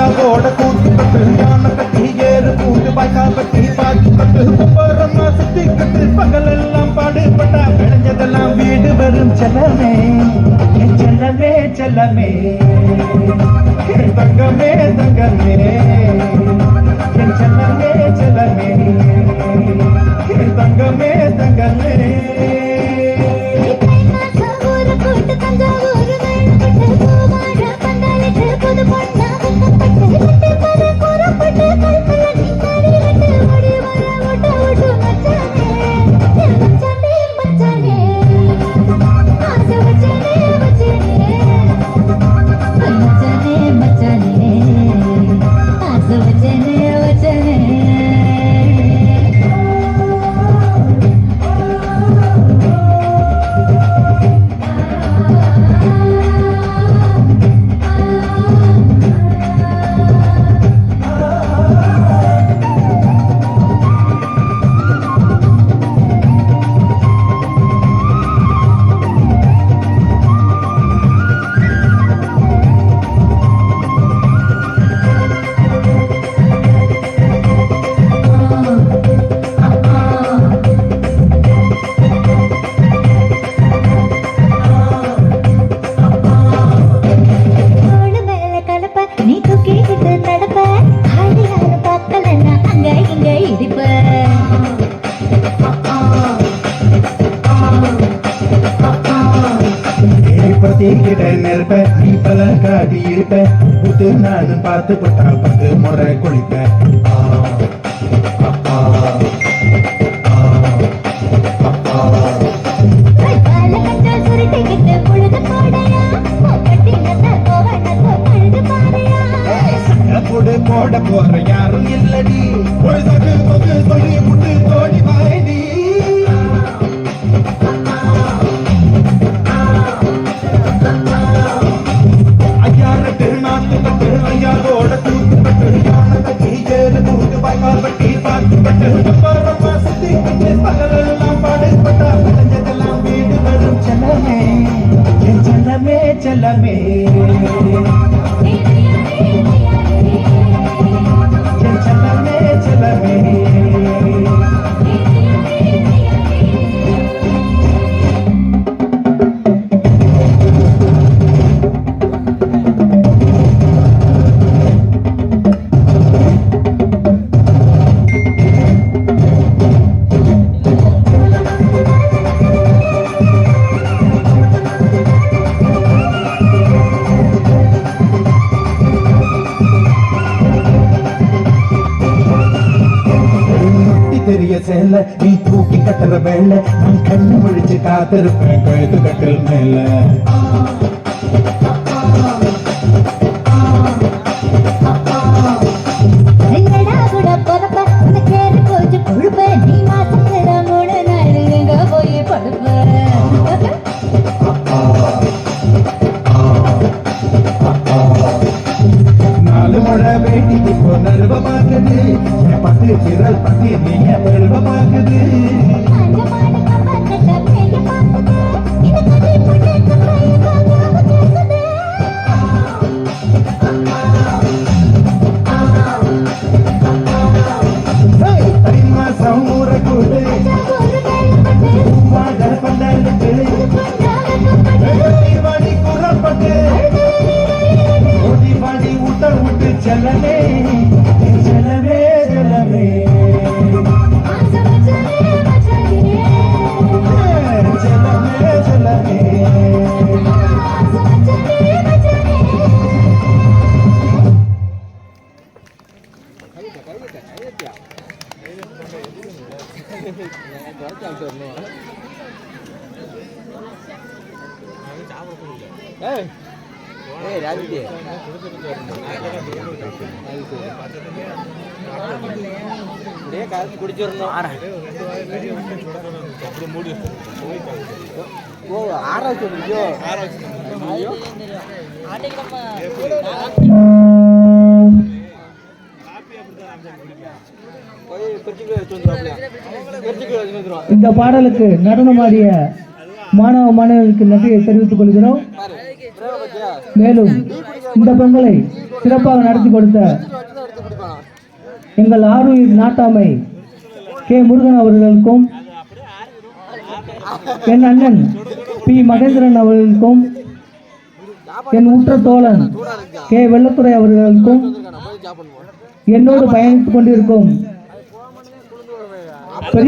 ஐயாவோட கூட்டு கட்டு யானை கட்டி ஏறு கூட்டு பாய்க்கா கட்டி பாக்கி கட்டு கும்பரம்மா சுத்தி கட்டு பகல் எல்லாம் பாடுபட்டா விளைஞ்சதெல்லாம் வீடு வரும் செல்லமே செல்லமே செல்லமே தங்கமே தங்கமே செல்லமே செல்லமே தங்கமே தங்கமே நானும் பார்த்து போட்டா 10 முறை குளிப்பேன் போட போற யாரும் இல்லடி ஒரு சொல்லி முட்டு தோடி வாடி ஐயாவோட கூட்டு கட்டு யானை கட்டி ஏறு கூட்டு பாய்க்கா கட்டி பாட்டு கட்டு கும்பரம்மா சுத்தி கட்டு பகல் எல்லாம் பாடுபட்டா விளைஞ்சதெல்லாம் வீடு வரும் செல்லமே செல்லமே செல்லமே செல்லமே செல்லமே சேல நீ தூக்கி கட்டுற வேலை நான் கண்ணு முழிச்சு காத்திருப்பேன் கழுத்து கட்டல் மேல வேட்டிக்கு இப்போ நர்வமாகுது பத்து விரல் பத்தி நீங்க நர்வமாகுது சமூர கூடு பண்டாடி கூறப்பட்டு பாடி ஊட்ட விட்டு செல்லமே செல்லமே செல்லமே செல்லமே செல்லமே குடிச்சிடணும் இந்த பாடலுக்கு நடனமாடிய மாணவ மாணவர்களுக்கு நன்றியை தெரிவித்துக் கொள்கிறோம். மேலும் இந்த பொங்கலை சிறப்பாக நடத்தி கொடுத்த எங்கள் ஆரூர் நாட்டாமை கே முருகன் அவர்களுக்கும் என் அண்ணன் பி மகேந்திரன் அவர்களுக்கும் என் உற்ற தோழன் கே வெள்ளத்துறை அவர்களுக்கும் என்னோடு பயணித்துக் கொண்டிருக்கும்